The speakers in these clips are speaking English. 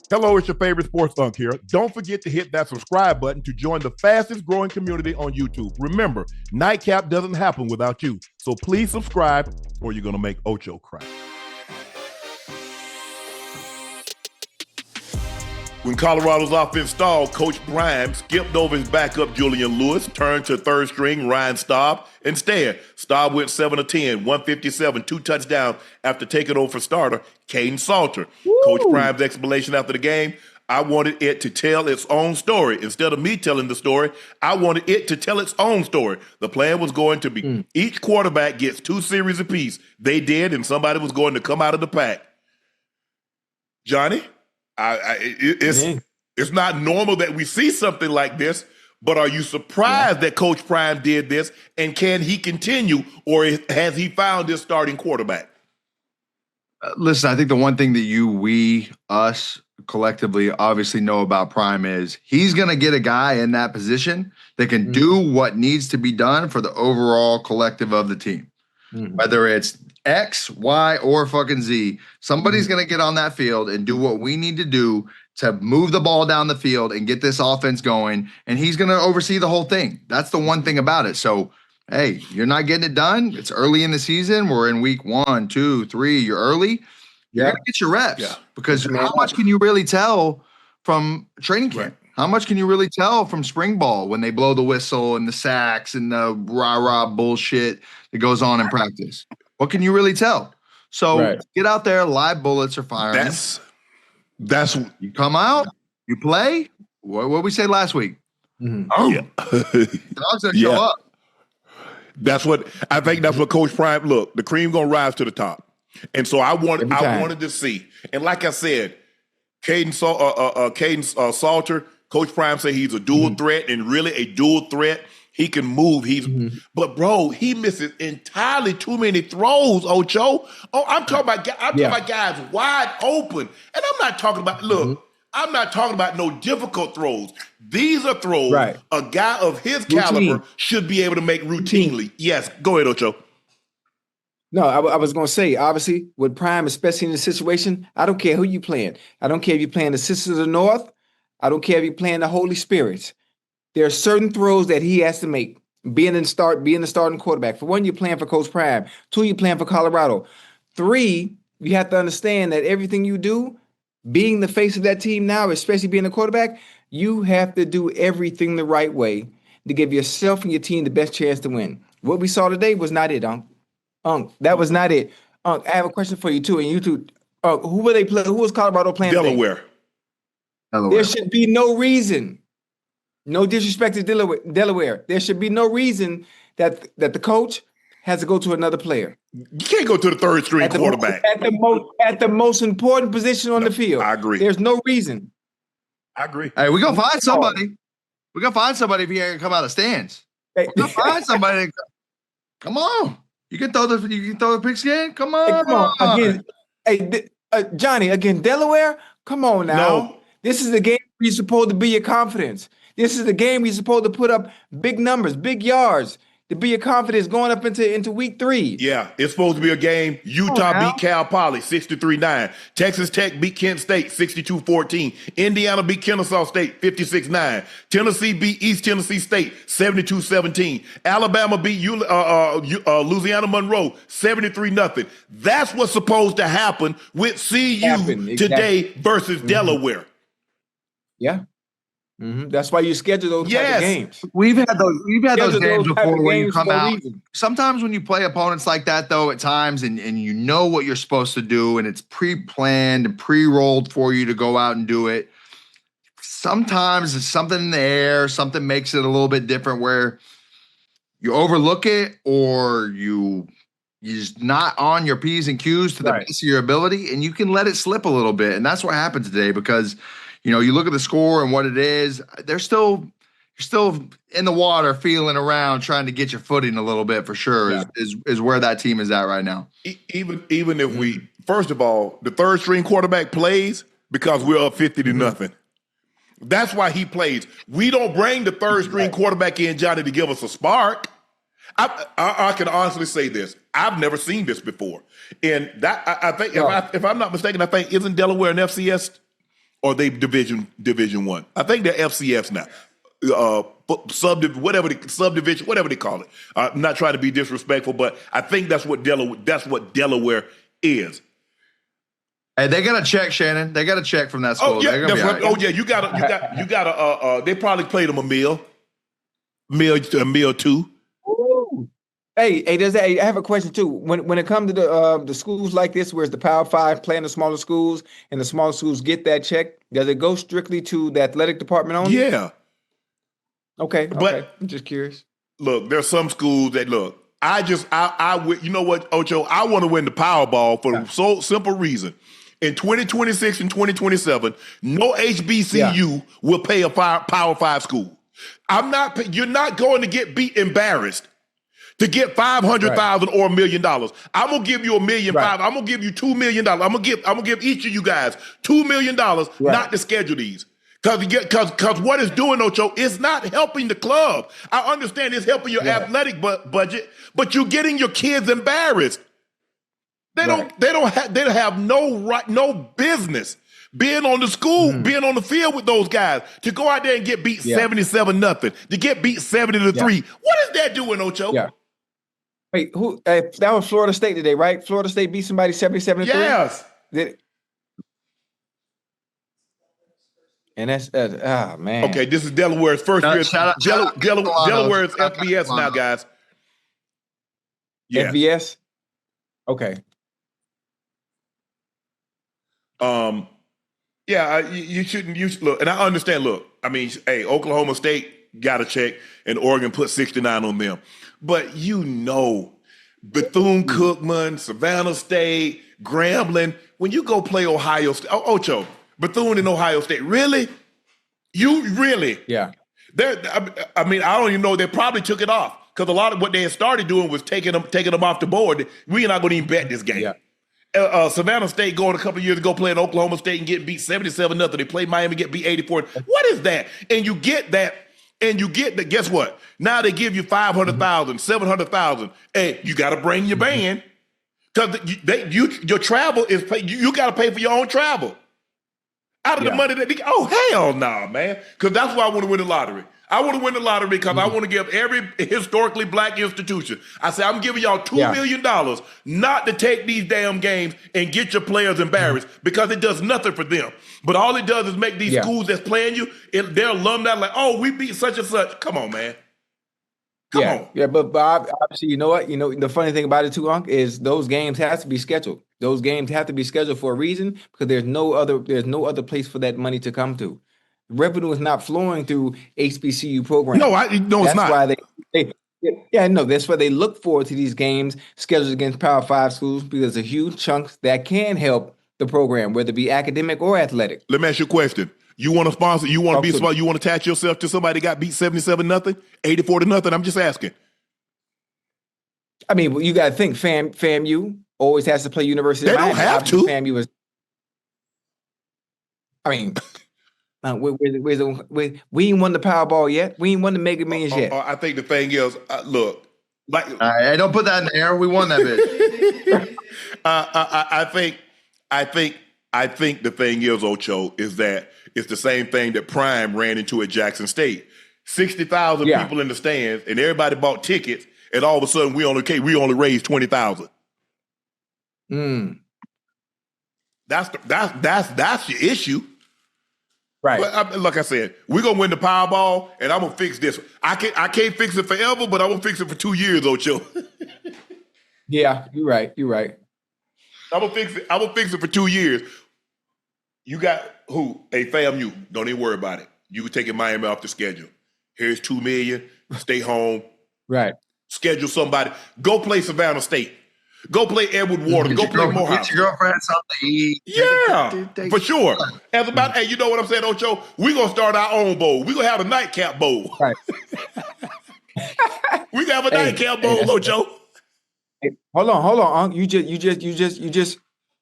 Hello, it's your favorite sports Unc here. Don't forget to hit that subscribe button to join the fastest growing community on YouTube. Remember, Nightcap doesn't happen without you. So please subscribe or you're going to make Ocho cry. When Colorado's offense stalled, Coach Prime skipped over his backup Julian Lewis, turned to third string Ryan Staub. Instead, Staub went 7 of 10, 157, 2 touchdowns after taking over for starter Kaidon Salter. Woo! Coach Prime's explanation after the game, I wanted it to tell its own story. Instead of me telling the story, I wanted it to tell its own story. The plan was going to be each quarterback gets 2 series apiece. They did, and somebody was going to come out of the pack. Johnny? It's not normal that we see something like this, but are you surprised that Coach Prime did this, and can he continue, or has he found his starting quarterback? Listen, I think the one thing that us collectively obviously know about Prime is he's going to get a guy in that position that can do what needs to be done for the overall collective of the team. Whether it's X, Y, or fucking Z, somebody's going to get on that field and do what we need to do to move the ball down the field and get this offense going, and he's going to oversee the whole thing. That's the one thing about it. So, hey, you're not getting it done. It's early in the season. We're in week 1, 2, 3. You're early. You're going to get your reps because how much can you really tell from training camp? Right. How much can you really tell from spring ball when they blow the whistle and the sacks and the rah-rah bullshit that goes on in practice? What can you really tell? So get out there, live bullets are firing. That's you come out, you play. What we say last week? Oh, yeah. Dogs that show up. That's what I think. That's what Coach Prime. Look, the cream gonna rise to the top, and so I wanted to see. And like I said, Kaidon Salter. Coach Prime said he's a dual threat, and really a dual threat. He can move. But bro, he misses entirely too many throws. Ocho. Oh, I'm talking about guys wide open, and I'm not talking about. Look, I'm not talking about no difficult throws. These are throws a guy of his caliber should be able to make routinely. Yes, go ahead, Ocho. No, I was going to say, obviously, with Prime, especially in this situation, I don't care who you playing. I don't care if you're playing the Sisters of the North. I don't care if you're playing the Holy Spirits. There are certain throws that he has to make, being the starting quarterback. For one, you're playing for Coach Prime. 2, you're playing for Colorado. 3, you have to understand that everything you do, being the face of that team now, especially being a quarterback, you have to do everything the right way to give yourself and your team the best chance to win. What we saw today was not it, Unc. That was not it. Unc, I have a question for you, too, and you two. Who were they playing? Who was Colorado playing Delaware. Today? There should be no reason. No disrespect to Delaware. There should be no reason that the coach has to go to another player. You can't go to the third string quarterback. At the most important position on the field. I agree. There's no reason. I agree. Hey, we're going to find somebody. We're going to find somebody if he ain't come out of stands. We're going to find somebody. Come on. You can throw the pigskin? Come on. Hey, come on. Johnny, again, Delaware? Come on now. No. This is the game where you're supposed to be your confidence. This is the game where you're supposed to put up big numbers, big yards, to be your confidence going up into week 3. Yeah, it's supposed to be a game. Utah beat Cal Poly 63-9. Texas Tech beat Kent State 62-14. Indiana beat Kennesaw State 56-9. Tennessee beat East Tennessee State 72-17. Alabama beat Louisiana Monroe 73-0. That's what's supposed to happen with CU today versus Delaware. Yeah. That's why you schedule those type of games. We've had those games before where you come out. Sometimes when you play opponents like that, though, at times, and you know what you're supposed to do, and it's pre-planned and pre-rolled for you to go out and do it. Sometimes it's something in the air, something makes it a little bit different where you overlook it or you're just not on your P's and Q's to the best of your ability, and you can let it slip a little bit. And that's what happened today because – you look at the score and what it is, you're still in the water, feeling around, trying to get your footing a little bit for sure is where that team is at right now. Even if we, first of all, the third string quarterback plays because we're up 50-0. That's why he plays. We don't bring the third string quarterback in, Johnny, to give us a spark. I can honestly say this. I've never seen this before. And that I think, if I'm not mistaken, I think, isn't Delaware an FCS or they Division One? I think they're FCS now. Subdivision, whatever they call it. I'm not trying to be disrespectful, but I think that's what Delaware is. Hey, they got to check, Shannon. They got to check from that school. Oh yeah, you gotta. They probably played them a meal two. Ooh. Hey, I have a question too. When it comes to the schools like this, where it's the Power Five playing the smaller schools, and the smaller schools get that check, does it go strictly to the athletic department only? Yeah. Okay. I'm just curious. Look, there's some schools that look. You know what, Ocho? I want to win the Powerball for the so simple reason. In 2026 and 2027, no HBCU will pay a Power Five school. You're not going to get embarrassed to get $500,000 or $1 million. I'm gonna give you $1.5 million. I'm gonna give you $2 million. I'm gonna give each of you guys $2 million not to schedule these. Because what it's doing, Ocho, is not helping the club. I understand it's helping your athletic budget, but you're getting your kids embarrassed. They have no business being on the school, being on the field with those guys, to go out there and get beat 77-0, to get beat 70-3. What is that doing, Ocho? Yeah. Wait, who? That was Florida State today, right? Florida State beat somebody 77-3. Yes. And that's man. Okay, this is Delaware's first year. Delaware's FBS now, guys. Yeah. FBS. Okay. You shouldn't look, and I understand. Look, I mean, hey, Oklahoma State got a check, and Oregon put 69 on them. But Bethune-Cookman, Savannah State, Grambling, when you go play Ohio State, Ocho, Bethune and Ohio State, really? You really? Yeah. I mean, I don't even know. They probably took it off because a lot of what they had started doing was taking them off the board. We're not going to even bet this game. Yeah. Savannah State going a couple of years ago playing Oklahoma State and getting beat 77-0. They played Miami, get beat 84. What is that? And you get that. And you get that. Guess what? Now they give you $500,000, $700,000. Hey, you got to bring your band because your travel is paid. You got to pay for your own travel out of the money that they. Oh hell no, man! Because that's why I want to win the lottery. I want to win the lottery because I want to give every historically black institution. I say I'm giving y'all $2 million not to take these damn games and get your players embarrassed because it does nothing for them. But all it does is make these schools that's playing you, their alumni like, oh, we beat such and such. Come on, man. Come on. Yeah, but obviously, you know what? You know, the funny thing about it too, Unc, is those games have to be scheduled. Those games have to be scheduled for a reason because there's no other place for that money to come to. Revenue is not flowing through HBCU programs. No, it's not. That's why they look forward to these games scheduled against Power 5 schools because they're huge chunks that can help the program, whether it be academic or athletic. Let me ask you a question. You want to sponsor? You want to be smart? You want to attach yourself to somebody that got beat 77-0, 84-0? I'm just asking. I mean, you got to think FAMU always has to play University. They don't have to. FAMU is. I mean. We ain't won the Powerball yet. We ain't won the Mega Millions yet. I think the thing is, look, like, I don't put that in the air. We won that bitch. I think the thing is, Ocho, is that it's the same thing that Prime ran into at Jackson State. 60,000 people in the stands, and everybody bought tickets, and all of a sudden we only raised 20,000. That's your issue. Right. But like I said, we're gonna win the Powerball, and I'm gonna fix this. I can't fix it forever, but I'm gonna fix it for 2 years, Ocho. Yeah, you're right. I'm gonna fix it for 2 years. You got who? Hey, FAMU. Don't even worry about it. You can take Miami off the schedule. Here's $2 million. Stay home. Right. Schedule somebody. Go play Savannah State. Go play Edward Waters. Go play Morehouse. Get your girlfriend something to eat. Yeah, for sure. Hey, you know what I'm saying, Ocho? We're going to start our own bowl. We're going to have a Nightcap bowl. Right. We got a Nightcap bowl, Ocho. Hey, hold on, Unc. You just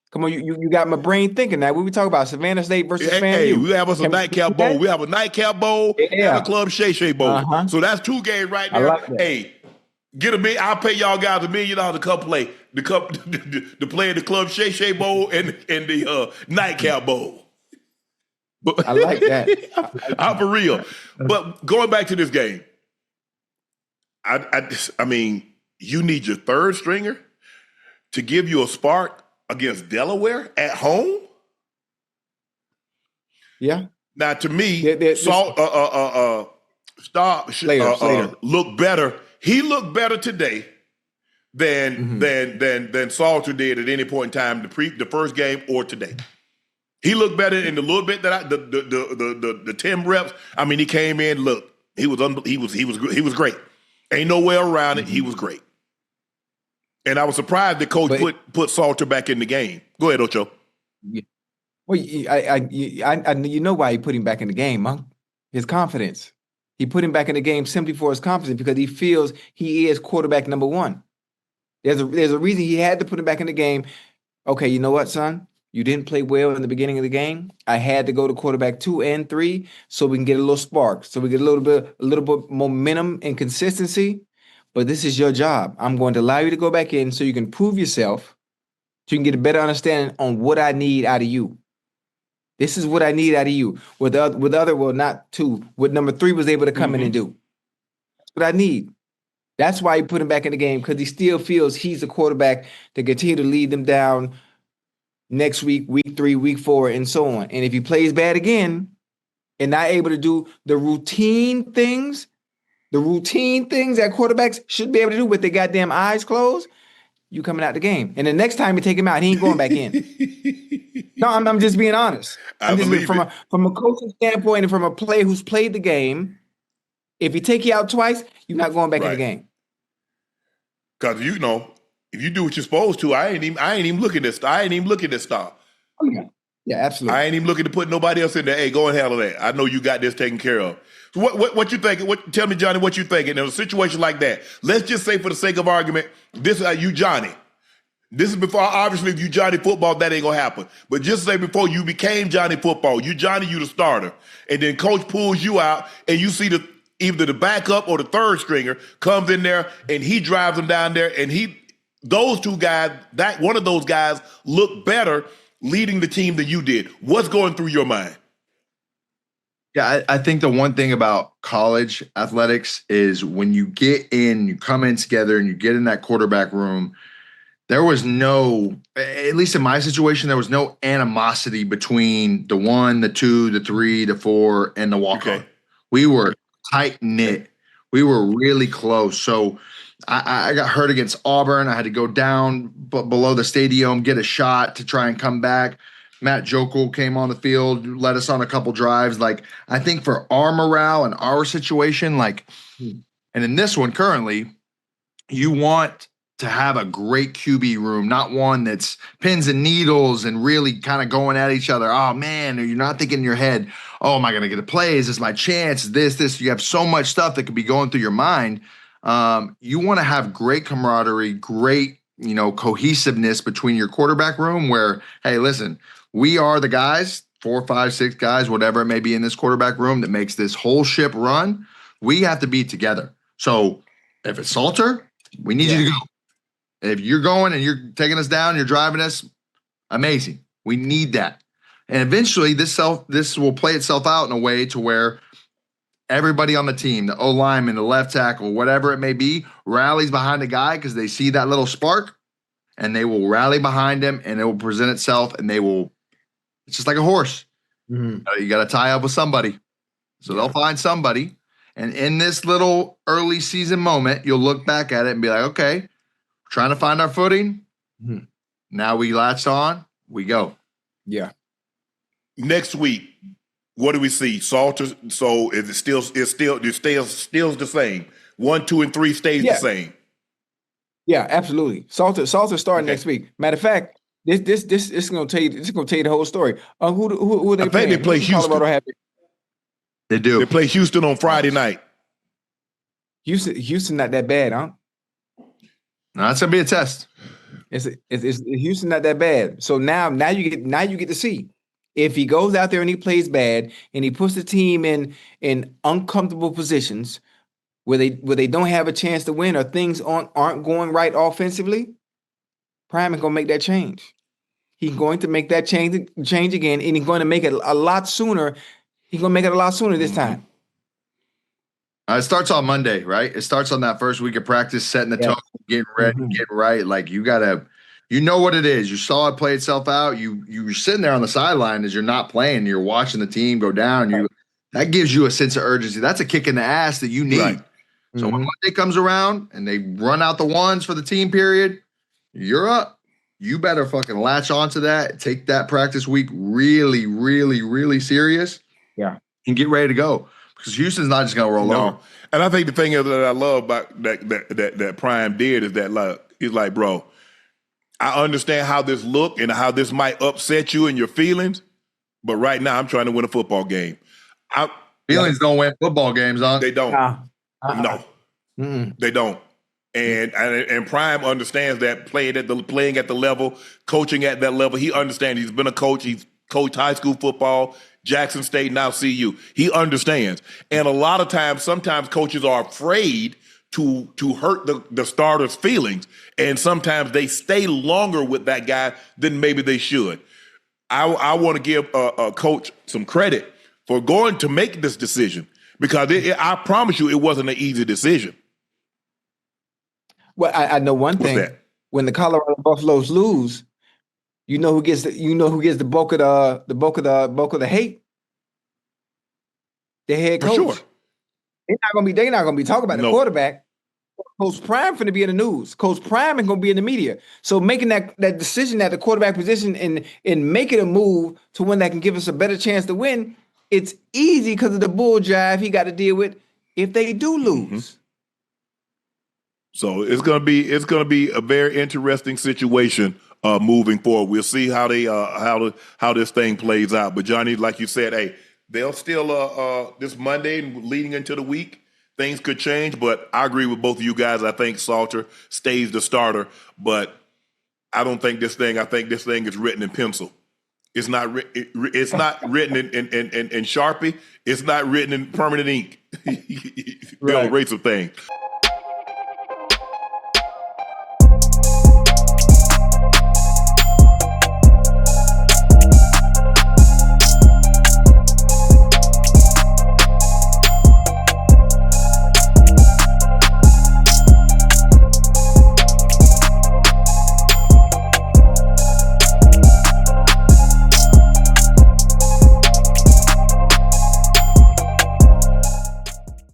come on. You got my brain thinking now. What we talk about? Savannah State versus FAMU. Hey, we have us a Nightcap bowl. We have a Nightcap bowl and a Club Shay Shay bowl. Uh-huh. So that's 2 games right there. Like hey, get I'll pay y'all guys $1 million to come play to play in the Club Shay Shay bowl and the Nightcap bowl. But I like that. I'm for real. But going back to this game, I mean, you need your third stringer to give you a spark against Delaware at home. Yeah. Now, to me, Staub looked better. He looked better today than Salter did at any point in time, the first game or today. He looked better in the little bit that the 10 reps. I mean, he came in. Look, he was great. Ain't no way around it. He was great. And I was surprised that coach put Salter back in the game. Go ahead, Ocho. Yeah. Well, you know why he put him back in the game, huh? His confidence. He put him back in the game simply for his confidence because he feels he is quarterback number one. There's a reason he had to put him back in the game. Okay, you know what, son? You didn't play well in the beginning of the game. I had to go to quarterback 2 and 3 so we can get a little spark, so we get a little bit momentum and consistency. But this is your job. I'm going to allow you to go back in so you can prove yourself, so you can get a better understanding on what I need out of you. This is what I need out of you. With not 2, what number 3 was able to come in and do. That's what I need. That's why he put him back in the game, because he still feels he's the quarterback to continue to lead them down next week, week 3, week 4, and so on. And if he plays bad again and not able to do the routine things that quarterbacks should be able to do with their goddamn eyes closed, you coming out the game. And the next time you take him out, he ain't going back in. No, I'm just being honest. From a coaching standpoint and from a player who's played the game, if he take you out twice, you're not going back in the game. Because if you do what you're supposed to, I ain't even looking at stuff. Oh yeah, yeah, absolutely. I ain't even looking to put nobody else in there. Hey, go and handle that. I know you got this taken care of. So what you thinking? Tell me, Johnny, what you thinking in a situation like that? Let's just say, for the sake of argument, this is you, Johnny. This is before, obviously, if you Johnny Football, that ain't gonna happen. But just say before you became Johnny Football, you the starter, and then coach pulls you out, and you see either the backup or the third stringer comes in there, and he drives them down there, and those two guys, one of those guys look better leading the team than you did. What's going through your mind? Yeah, I think the one thing about college athletics is when you get in, you come in together and you get in that quarterback room, there was no, at least in my situation, there was no animosity between the 1, the 2, the 3, the 4, and the walk-on. Okay. We were tight-knit. We were really close. So I got hurt against Auburn. I had to go down below the stadium, get a shot to try and come back. Matt Jokel came on the field, led us on a couple drives. Like, I think for our morale and our situation, and in this one currently, you want to have a great QB room, not one that's pins and needles and really kind of going at each other. Oh, man, or you're not thinking in your head, oh, am I going to get a play? Is this my chance? This. You have so much stuff that could be going through your mind. You want to have great camaraderie, great, cohesiveness between your quarterback room where, hey, listen, we are the guys, 4, 5, 6 guys, whatever it may be in this quarterback room that makes this whole ship run. We have to be together. So if it's Salter, we need you to go. If you're going and you're taking us down, you're driving us, amazing. We need that. And eventually this will play itself out in a way to where everybody on the team, the O-lineman, the left tackle, whatever it may be, rallies behind a guy because they see that little spark and they will rally behind him and it will present itself and it's just like a horse. You got to tie up with somebody. So they'll find somebody. And in this little early season moment, you'll look back at it and be like, okay, we're trying to find our footing. Now we latched on, we go. Yeah. Next week, what do we see? Salter. So is it still the same? 1, 2, and 3 stays the same. Yeah, absolutely. Salter starting next week. Matter of fact, this is gonna tell you the whole story. Who they playing? They play Houston. They do. They play Houston on Friday night. Houston not that bad, huh? No, that's gonna be a test. It's Houston not that bad. So now you get to see if he goes out there and he plays bad and he puts the team in uncomfortable positions where they don't have a chance to win or things aren't going right offensively. Prime is gonna make that change. He's going to make that change again, and he's going to make it a lot sooner. He's going to make it a lot sooner this time. It starts on Monday, right? It starts on that first week of practice, setting the tone, getting ready, getting right. Like you gotta, you know what it is. You saw it play itself out. You're sitting there on the sideline as you're not playing. You're watching the team go down. That gives you a sense of urgency. That's a kick in the ass that you need. Right. So when Monday comes around and they run out the ones for the team period, you're up. You better fucking latch onto that. Take that practice week really, really, really serious. Yeah, and get ready to go. Because Houston's not just gonna roll over. And I think the thing is that I love about that Prime did is that he's like, bro, I understand how this look and how this might upset you and your feelings, but right now I'm trying to win a football game. Feelings don't win football games, huh? They don't. No, they don't. And Prime understands that playing at the level, coaching at that level. He understands. He's been a coach. He's coached high school football. Jackson State, now CU. He understands. And a lot of times, sometimes coaches are afraid to hurt the starter's feelings. And sometimes they stay longer with that guy than maybe they should. I want to give a coach some credit for going to make this decision because I promise you it wasn't an easy decision. Well, I know one thing. When the Colorado Buffaloes lose, you know who gets the bulk of the hate? The head coach. For sure. They're not gonna be talking about the quarterback. Coach Prime finna be in the news. Coach Prime is gonna be in the media. So making that decision at the quarterback position and making a move to one that can give us a better chance to win, it's easy because of the bull jive he got to deal with if they do lose. So it's gonna be a very interesting situation moving forward. We'll see how they how this thing plays out. But Johnny, like you said, hey, they'll still this Monday leading into the week, things could change. But I agree with both of you guys. I think Salter stays the starter, but I don't think this thing. I think this thing is written in pencil. It's not written in Sharpie. It's not written in permanent ink. They'll erase some things.